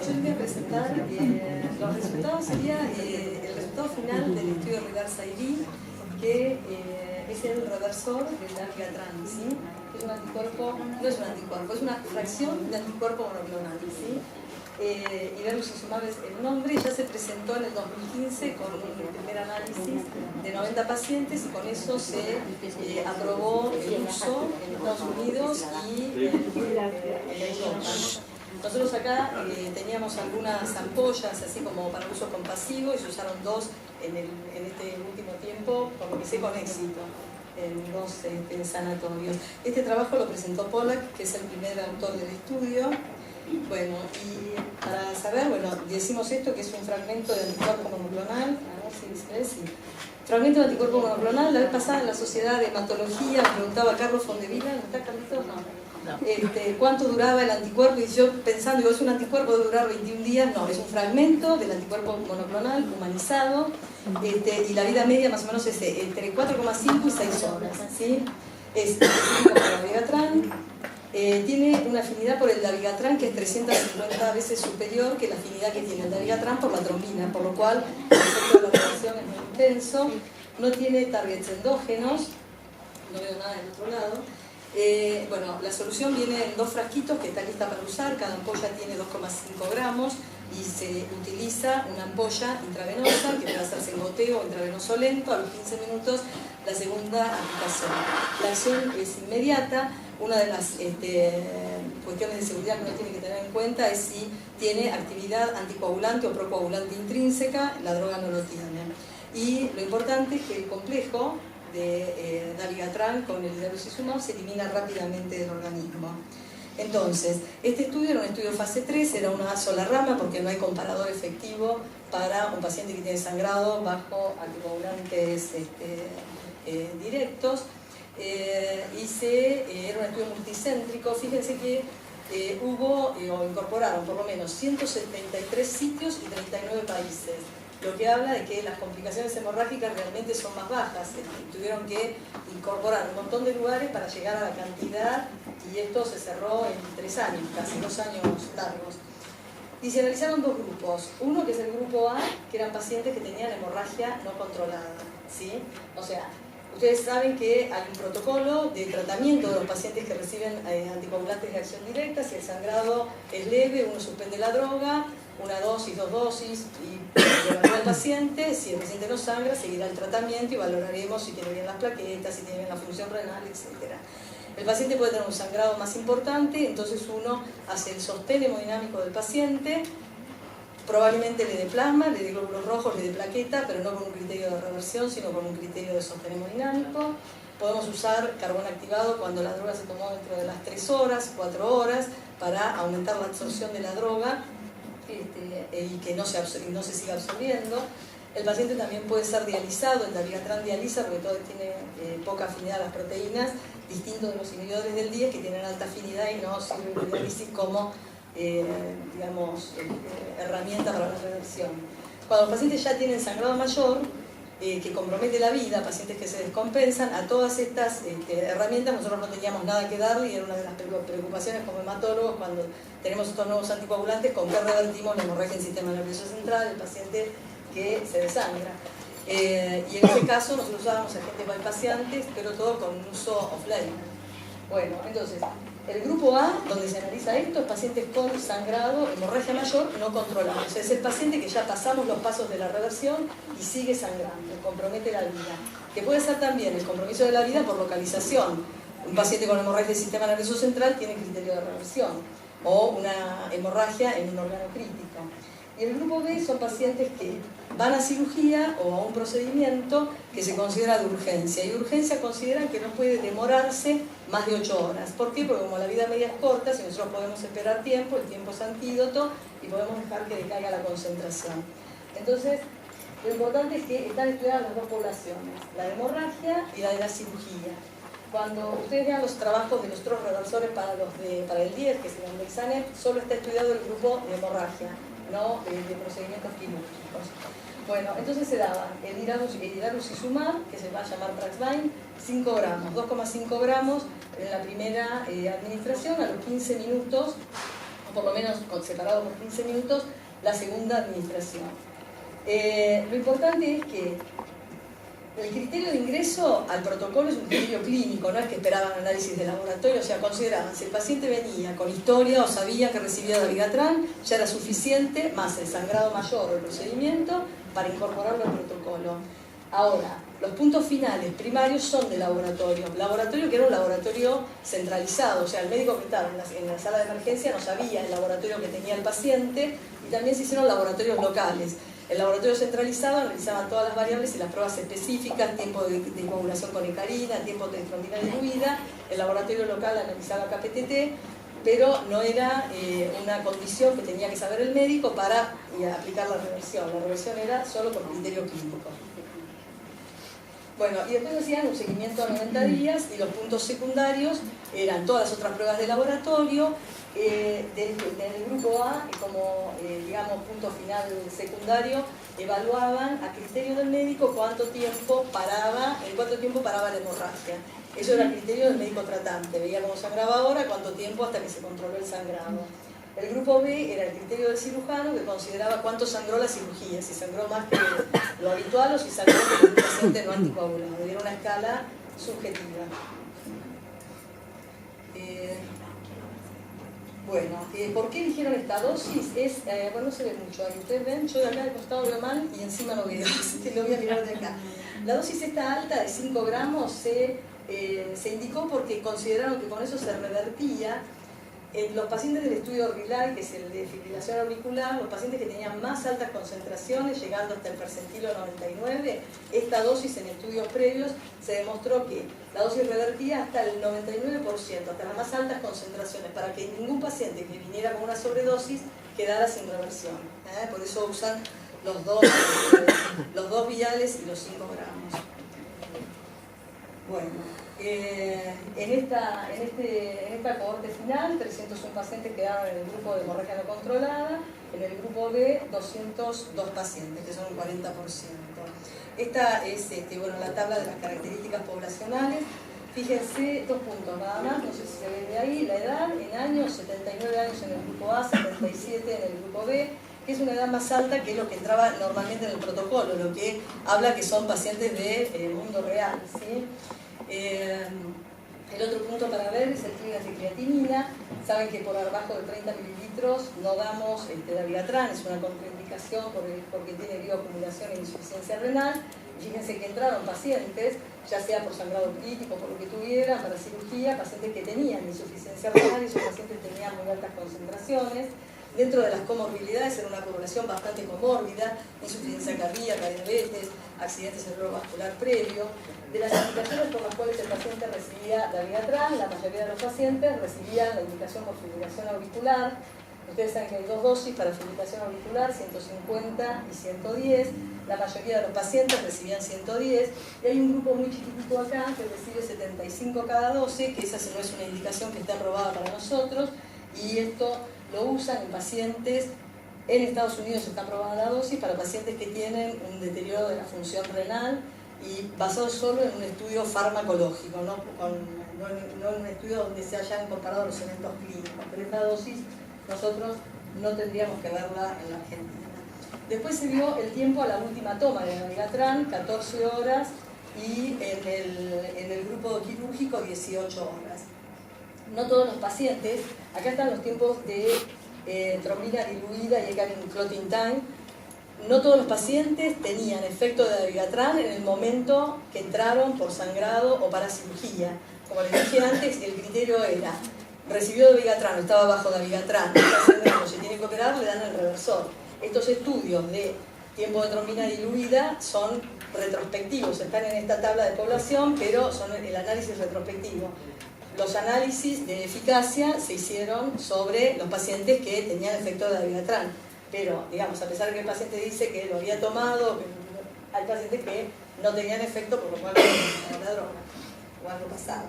yo les voy a presentar los resultados, sería el resultado final del estudio Reversa-IV, que es el reversor del dabigatran, ¿sí? Es un anticuerpo, no es un anticuerpo, es una fracción de anticuerpo monoclonal, ¿sí? Iberlucizumab es el nombre, ya se presentó en el 2015 con un primer análisis de 90 pacientes y con eso se aprobó el uso en Estados Unidos y en Europa. Nosotros acá teníamos algunas ampollas así como para uso compasivo y se usaron dos en este último tiempo, por lo que sé, con éxito, en dos sanatorios. Este trabajo lo presentó Pollack, que es el primer autor del estudio. Bueno, y para saber, bueno, decimos esto, que es un fragmento de anticuerpo monoclonal. A ver si se ve, sí. Fragmento de anticuerpo monoclonal. La vez pasada en la Sociedad de Hematología me preguntaba Carlos Fondevila, ¿no está Carlitos? No. ¿Cuánto duraba el anticuerpo? Y yo pensando, digo, ¿es un anticuerpo de durar 21 días? No, es un fragmento del anticuerpo monoclonal humanizado, y la vida media más o menos es entre 4,5 y 6 horas, ¿sí? Es como el dabigatran. Tiene una afinidad por el dabigatran que es 350 veces superior que la afinidad que tiene el dabigatran por la trombina, por lo cual el efecto de la reacción es muy intenso. No tiene targets endógenos, no veo nada del otro lado. Bueno, la solución viene en dos frasquitos que está lista para usar, cada ampolla tiene 2,5 gramos y se utiliza una ampolla intravenosa que puede hacerse en goteo o intravenoso lento a los 15 minutos la segunda aplicación. La acción es inmediata. Una de las cuestiones de seguridad que uno tiene que tener en cuenta es si tiene actividad anticoagulante o procoagulante intrínseca, la droga no lo tiene. Y lo importante es que el complejo de dabigatran con el iberlucizumab se elimina rápidamente del organismo. Entonces, este estudio era un estudio fase 3, era una sola rama porque no hay comparador efectivo para un paciente que tiene sangrado bajo anticoagulantes directos. Era un estudio multicéntrico. Fíjense que o incorporaron por lo menos 173 sitios y 39 países, lo que habla de que las complicaciones hemorrágicas realmente son más bajas. Tuvieron que incorporar un montón de lugares para llegar a la cantidad y esto se cerró en 3 años, casi 2 años largos. Y se analizaron dos grupos. Uno que es el grupo A, que eran pacientes que tenían hemorragia no controlada, ¿sí? O sea, ustedes saben que hay un protocolo de tratamiento de los pacientes que reciben anticoagulantes de acción directa. Si el sangrado es leve, uno suspende la droga, una dosis, 2 dosis, y evalúa al paciente. Si el paciente no sangra, seguirá el tratamiento y valoraremos si tiene bien las plaquetas, si tiene bien la función renal, etc. El paciente puede tener un sangrado más importante, entonces uno hace el sostén hemodinámico del paciente, probablemente le dé plasma, le dé glóbulos rojos, le dé plaqueta, pero no con un criterio de reversión, sino con un criterio de sostén hemodinámico. Podemos usar carbón activado cuando la droga se tomó dentro de las 3 horas, 4 horas, para aumentar la absorción de la droga y que no se siga absorbiendo. El paciente también puede ser dializado, el dabigatran dializa porque todo tiene poca afinidad a las proteínas, distinto de los inhibidores del 10 que tienen alta afinidad y no sirven de diálisis como herramienta para la reversión. Cuando los pacientes ya tienen sangrado mayor, que compromete la vida, pacientes que se descompensan, a todas estas herramientas nosotros no teníamos nada que darle y era una de las preocupaciones como hematólogos cuando tenemos estos nuevos anticoagulantes, con qué revertimos la hemorragia en el sistema nervioso central, el paciente que se desangra. Y en ese caso nosotros usábamos agentes bypassiantes, pero todo con un uso off-label. Bueno, entonces, el grupo A, donde se analiza esto, es pacientes con sangrado, hemorragia mayor, no controlada. O sea, es el paciente que ya pasamos los pasos de la reversión y sigue sangrando, compromete la vida. Que puede ser también el compromiso de la vida por localización. Un paciente con hemorragia del sistema nervioso central tiene criterio de reversión, o una hemorragia en un órgano crítico. Y el grupo B son pacientes que van a cirugía o a un procedimiento que se considera de urgencia. Y urgencia consideran que no puede demorarse más de 8 horas. ¿Por qué? Porque como la vida media es corta, si nosotros podemos esperar tiempo, el tiempo es antídoto y podemos dejar que decaiga la concentración. Entonces, lo importante es que están estudiadas las dos poblaciones, la de hemorragia y la de la cirugía. Cuando ustedes vean los trabajos de los otros reversores para el 10, que es el Andexanet, solo está estudiado el grupo de hemorragia, no de procedimientos quirúrgicos. Bueno, entonces se daban el iberlucizumab, que se va a llamar Praxvine, 5 gramos, 2,5 gramos en la primera administración. A los 15 minutos por lo menos separado por 15 minutos, la segunda administración. Lo importante es que el criterio de ingreso al protocolo es un criterio clínico, no es que esperaban análisis de laboratorio, o sea, consideraban si el paciente venía con historia o sabía que recibía dabigatran, ya era suficiente, más el sangrado mayor o el procedimiento, para incorporarlo al protocolo. Ahora, los puntos finales primarios son de laboratorio que era un laboratorio centralizado, o sea, el médico que estaba en la sala de emergencia no sabía el laboratorio que tenía el paciente, y también se hicieron laboratorios locales. El laboratorio centralizado analizaba todas las variables y las pruebas específicas, tiempo de coagulación con hecarina, tiempo de trombina diluida. El laboratorio local analizaba KPTT, pero no era una condición que tenía que saber el médico para aplicar la reversión. La reversión era solo por criterio clínico. Bueno, y después hacían un seguimiento a 90 días y los puntos secundarios eran todas las otras pruebas de laboratorio. Del grupo A, como digamos punto final secundario, evaluaban a criterio del médico en cuánto tiempo paraba la hemorragia. Eso era el criterio del médico tratante, veía cómo sangraba ahora, cuánto tiempo hasta que se controló el sangrado. El grupo B era el criterio del cirujano, que consideraba cuánto sangró la cirugía, si sangró más que lo habitual o si sangró como un paciente no anticoagulado. Era una escala subjetiva. Bueno, ¿por qué eligieron esta dosis? Bueno, no se ve mucho ahí, ustedes ven, yo de acá al costado veo mal y encima no veo, así que lo voy a mirar de acá. La dosis esta alta de 5 gramos se indicó porque consideraron que con eso se revertía. En los pacientes del estudio Orbilar, que es el de fibrilación auricular, los pacientes que tenían más altas concentraciones, llegando hasta el percentilo 99, esta dosis en estudios previos se demostró que la dosis revertía hasta el 99%, hasta las más altas concentraciones, para que ningún paciente que viniera con una sobredosis quedara sin reversión. Por eso usan los dos viales y los 5 gramos. Bueno. En esta cohorte final, 301 pacientes quedaron en el grupo de hemorragia no controlada, en el grupo B 202 pacientes, que son un 40%. Esta es la tabla de las características poblacionales. Fíjense, 2 puntos nada más, no sé si se ve de ahí, la edad en años, 79 años en el grupo A, 77 en el grupo B, que es una edad más alta que lo que entraba normalmente en el protocolo, lo que habla que son pacientes de mundo real, ¿sí? El otro punto para ver es el clínico de creatinina. Saben que por abajo de 30 mililitros no damos dabigatran, es una contraindicación porque tiene bioacumulación e insuficiencia renal. Fíjense que entraron pacientes, ya sea por sangrado crítico, por lo que tuvieran, para cirugía, pacientes que tenían insuficiencia renal y esos pacientes tenían muy altas concentraciones. Dentro de las comorbilidades era una población bastante comórbida, insuficiencia cardíaca, diabetes, accidente cerebrovascular previo. De las indicaciones por las cuales el paciente recibía dabigatran, la mayoría de los pacientes recibían la indicación por fibrilación auricular. Ustedes saben que hay 2 dosis para fibrilación auricular, 150 y 110. La mayoría de los pacientes recibían 110. Y hay un grupo muy chiquitito acá que recibe 75 cada 12, que esa no es una indicación que está aprobada para nosotros. Y esto lo usan en pacientes, en Estados Unidos está aprobada la dosis para pacientes que tienen un deterioro de la función renal y basado solo en un estudio farmacológico, no en un estudio donde se hayan comparado los eventos clínicos. Pero esta dosis nosotros no tendríamos que verla en la Argentina. Después se vio el tiempo a la última toma de dabigatran, 14 horas, y en el grupo quirúrgico 18 horas. No todos los pacientes, acá están los tiempos de trombina diluida y heparin clotting time. No todos los pacientes tenían efecto de dabigatran en el momento que entraron por sangrado o para cirugía. Como les dije antes, el criterio era, recibió dabigatran o estaba bajo dabigatran, se tiene que operar, le dan el reversor. Estos estudios de tiempo de trombina diluida son retrospectivos, están en esta tabla de población, pero son el análisis retrospectivo. Los análisis de eficacia se hicieron sobre los pacientes que tenían efecto de dabigatran. Pero, digamos, a pesar de que el paciente dice que lo había tomado, hay pacientes que no tenían efecto, por lo cual no la droga, o algo pasado.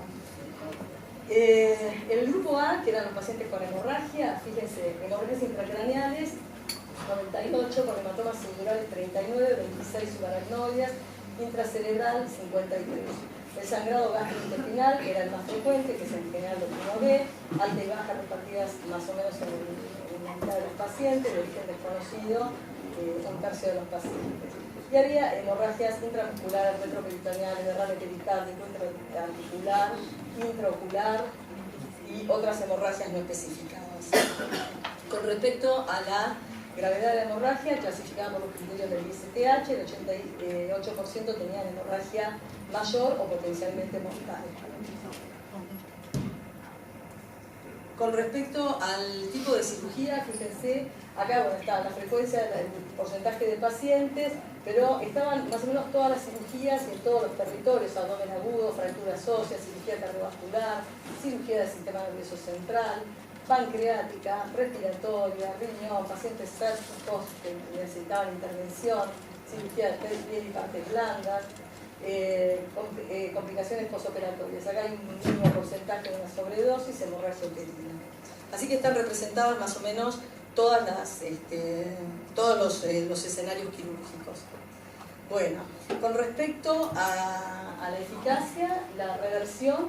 El grupo A, que eran los pacientes con hemorragia, fíjense, hemorragias intracraneales, 98, con hematomas singulares 39, 26 subaracnoides, intracerebral 53. El sangrado gastrointestinal era el más frecuente, que es en general lo que uno ve, alta y baja repartidas más o menos en la mitad de los pacientes, de origen desconocido, un tercio de los pacientes. Y había hemorragias intramusculares, retroperitoneales, derrame pericárdico, intraarticular, intraocular y otras hemorragias no especificadas. Con respecto a la gravedad de la hemorragia, clasificada por los criterios del ISTH, el 88% tenían hemorragia mayor o potencialmente mortal. Con respecto al tipo de cirugía, fíjense, acá bueno, está la frecuencia, el porcentaje de pacientes, pero estaban más o menos todas las cirugías en todos los territorios: abdomen agudo, fracturas óseas, cirugía cardiovascular, cirugía del sistema nervioso central, pancreática, respiratoria, riñón, pacientes sépticos que necesitaban intervención, cirugía de piel y partes blandas, complicaciones posoperatorias. Acá hay un mínimo porcentaje de una sobredosis, hemorragia uterina. Así que están representados más o menos todos los escenarios quirúrgicos. Bueno, con respecto a la eficacia, la reversión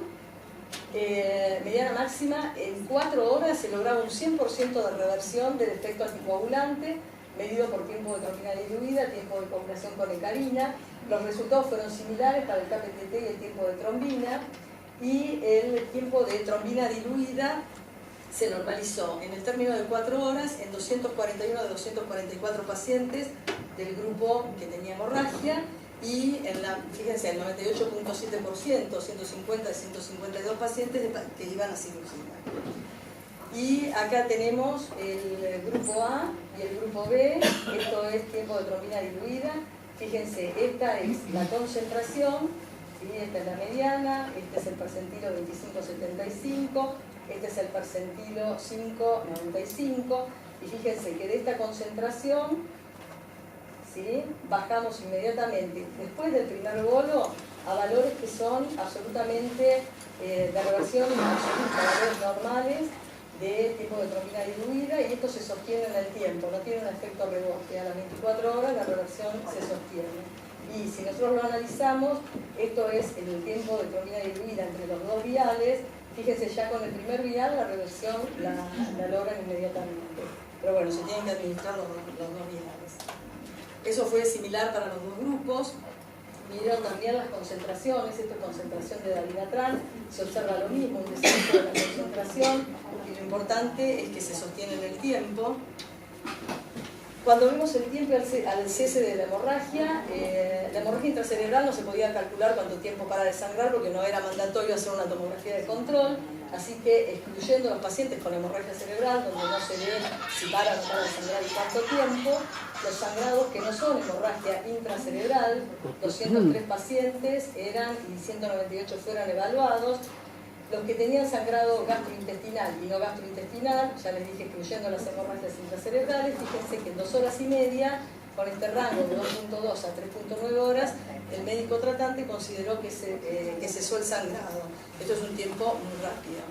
mediana máxima, en 4 horas se lograba un 100% de reversión del efecto anticoagulante, medido por tiempo de trombina diluida, tiempo de coagulación con hecarina. Los resultados fueron similares para el KPTT y el tiempo de trombina, y el tiempo de trombina diluida se normalizó en el término de 4 horas en 241 de 244 pacientes del grupo que tenía hemorragia, y fíjense, el 98.7%, 150 de 152 pacientes que iban a cirugía. Y acá tenemos el grupo A y el grupo B, esto es tiempo de trombina diluida. Fíjense, esta es la concentración, ¿sí? Esta es la mediana, este es el percentilo 25,75, este es el percentilo 5,95, y fíjense que de esta concentración, ¿sí?, bajamos inmediatamente, después del primer bolo, a valores que son absolutamente de reversión absoluta, valores normales de tiempo de trombina diluida, y esto se sostiene en el tiempo, no tiene un efecto rebote. A las 24 horas la reversión se sostiene. Y si nosotros lo analizamos, esto es el tiempo de trombina diluida entre los dos viales. Fíjense, ya con el primer vial la reversión la logran inmediatamente. Pero bueno, se tienen que administrar los dos viales. Eso fue similar para los dos grupos. Midieron también las concentraciones, esta es concentración de dabigatran, se observa lo mismo, un descenso de la concentración, y lo importante es que se sostiene en el tiempo. Cuando vemos el tiempo al cese de la hemorragia intracerebral no se podía calcular cuánto tiempo para de sangrar, porque no era mandatorio hacer una tomografía de control, así que excluyendo a los pacientes con hemorragia cerebral, donde no se ve si para o no para de sangrar y cuánto tiempo, los sangrados que no son hemorragia intracerebral, 203 pacientes eran y 198 fueron evaluados. Los que tenían sangrado gastrointestinal y no gastrointestinal, ya les dije, incluyendo las hemorragias intracerebrales, fíjense que en 2 horas y media, con este rango de 2.2 a 3.9 horas, el médico tratante consideró que cesó el sangrado. Esto es un tiempo muy rápido.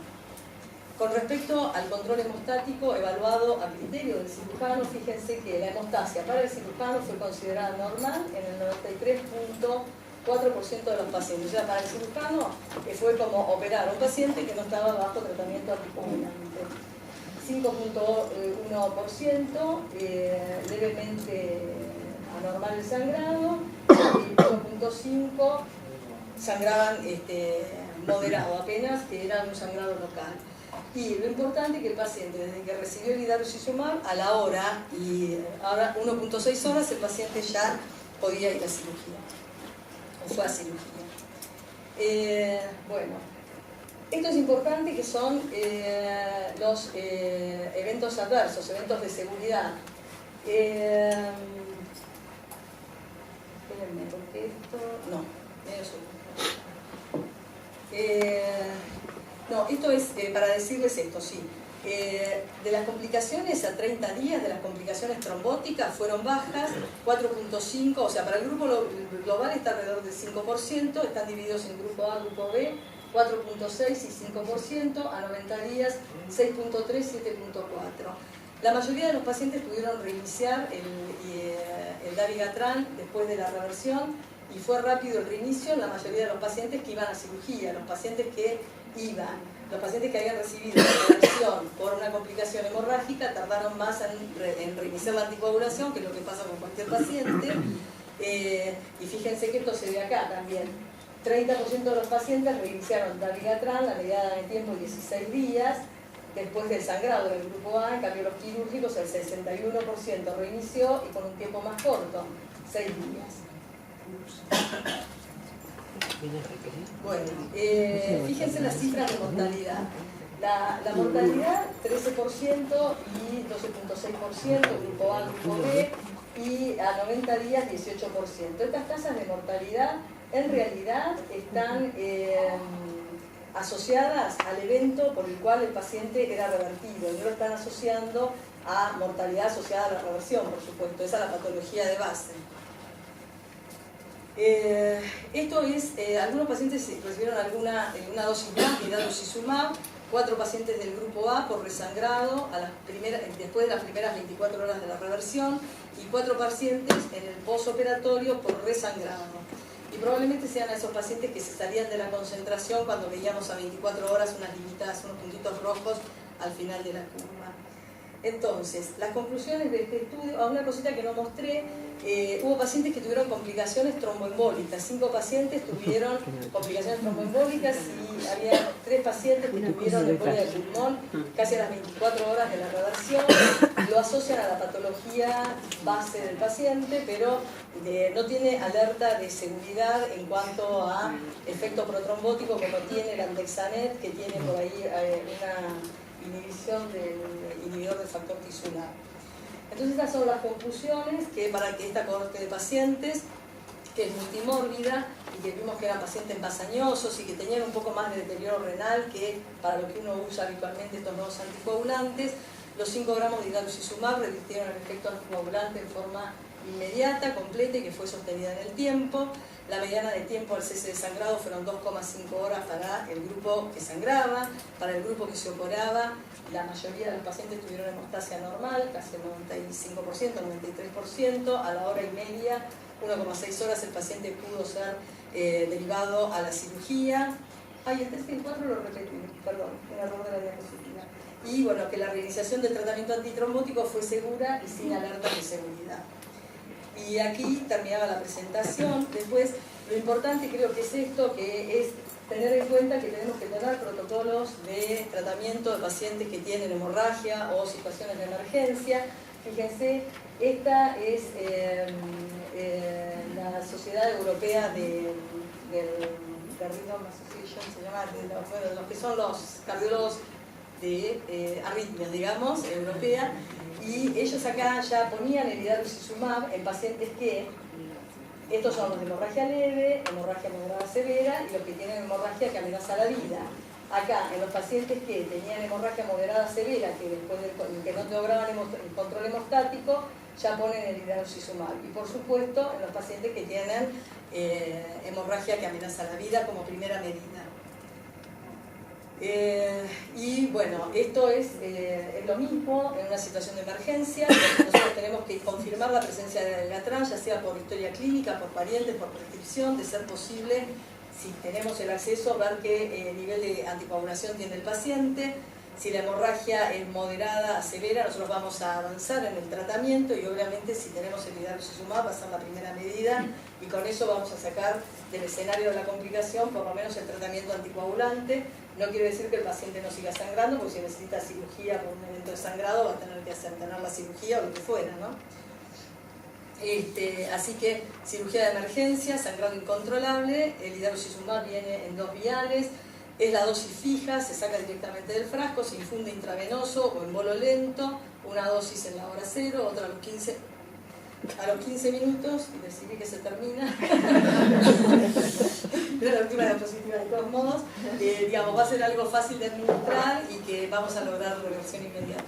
Con respecto al control hemostático evaluado a criterio del cirujano, fíjense que la hemostasia para el cirujano fue considerada normal en el 93.4% de los pacientes. O sea, para el cirujano fue como operar a un paciente que no estaba bajo tratamiento anticoagulante. 5.1% levemente anormal el sangrado, y 1.5% sangraban moderado apenas, que era un sangrado local. Y lo importante es que el paciente, desde que recibió el idarucizumab, a la hora, y ahora 1.6 horas, el paciente ya podía ir a cirugía, o fue a cirugía. Bueno, esto es importante, que son los eventos adversos, eventos de seguridad. Espérenme, porque esto... No, medio segundo. No, esto es para decirles esto, sí. De las complicaciones a 30 días, de las complicaciones trombóticas, fueron bajas, 4.5, o sea, para el grupo global está alrededor del 5%, están divididos en grupo A, grupo B, 4.6 y 5%, a 90 días 6.3, 7.4. La mayoría de los pacientes pudieron reiniciar el dabigatran después de la reversión, y fue rápido el reinicio en la mayoría de los pacientes que iban a cirugía, los pacientes que habían recibido la reversión por una complicación hemorrágica tardaron más en reiniciar la anticoagulación, que es lo que pasa con cualquier paciente. Y fíjense que esto se ve acá también. 30% de los pacientes reiniciaron dabigatran, la mediana de tiempo 16 días, después del sangrado del grupo A. En cambio los quirúrgicos el 61% reinició y con un tiempo más corto, 6 días. Bueno, fíjense las cifras de mortalidad. La mortalidad 13% y 12.6%, grupo A, grupo B, y a 90 días 18%. Estas tasas de mortalidad en realidad están asociadas al evento por el cual el paciente era revertido, y no lo están asociando a mortalidad asociada a la reversión, por supuesto. Esa es la patología de base. Esto es, algunos pacientes recibieron una dosis más de datoxizumab, 4 pacientes del grupo A por resangrado después de las primeras 24 horas de la reversión, y 4 pacientes en el posoperatorio por resangrado. Y probablemente sean esos pacientes que se salían de la concentración cuando veíamos a 24 horas unas limitadas, unos puntitos rojos al final de la curva. Entonces, las conclusiones de este estudio, una cosita que no mostré, hubo pacientes que tuvieron complicaciones tromboembólicas, 5 pacientes tuvieron complicaciones tromboembólicas y había 3 pacientes que tuvieron embolia de pulmón casi a las 24 horas de la reversión. Lo asocian a la patología base del paciente, pero no tiene alerta de seguridad en cuanto a efecto protrombótico como tiene el Andexanet, que tiene por ahí una inhibición del inhibidor del factor tisular. Entonces estas son las conclusiones que para que esta cohorte de pacientes, que es multimórbida y que vimos que eran pacientes más añosos y que tenían un poco más de deterioro renal que para lo que uno usa habitualmente estos nuevos anticoagulantes, los 5 gramos de datoxizumab revirtieron el efecto anticoagulante en forma inmediata, completa y que fue sostenida en el tiempo. La mediana de tiempo al cese de sangrado fueron 2,5 horas para el grupo que sangraba. Para el grupo que se operaba, la mayoría de los pacientes tuvieron hemostasia normal, casi el 95%, 93%. A la hora y media, 1,6 horas, el paciente pudo ser derivado a la cirugía. El 3 y el 4 lo repetí, perdón, un error de la diapositiva. Y bueno, que la realización del tratamiento antitrombótico fue segura y sin alerta de seguridad. Y aquí terminaba la presentación. Después, lo importante creo que es esto, que es tener en cuenta que tenemos que tener protocolos de tratamiento de pacientes que tienen hemorragia o situaciones de emergencia. Fíjense, esta es la Sociedad Europea del Rhythm Association, se llama, de los que son los cardiólogos de arritmias, digamos, europea. Y ellos acá ya ponían el datoxizumab en pacientes que, estos son los de hemorragia leve, hemorragia moderada severa y los que tienen hemorragia que amenaza la vida. Acá, en los pacientes que tenían hemorragia moderada severa, que después que no lograban el control hemostático, ya ponen el datoxizumab. Y por supuesto, en los pacientes que tienen hemorragia que amenaza la vida como primera medida. Y bueno, esto es lo mismo en una situación de emergencia. Nosotros tenemos que confirmar la presencia de dabigatran, ya sea por historia clínica, por parientes, por prescripción, de ser posible, si tenemos el acceso, ver qué nivel de anticoagulación tiene el paciente. Si la hemorragia es moderada a severa, nosotros vamos a avanzar en el tratamiento y obviamente si tenemos el datoxizumab va a ser la primera medida y con eso vamos a sacar del escenario de la complicación por lo menos el tratamiento anticoagulante. No quiere decir que el paciente no siga sangrando, porque si necesita cirugía por un evento de sangrado va a tener que tener la cirugía o lo que fuera, ¿no? Así que cirugía de emergencia, sangrado incontrolable, el datoxizumab viene en 2 viales. Es la dosis fija, se saca directamente del frasco, se infunde intravenoso o en bolo lento, una dosis en la hora 0, otra a los 15 minutos, y decidí que se termina. Era la última diapositiva de todos modos. Digamos, va a ser algo fácil de administrar y que vamos a lograr reversión inmediata.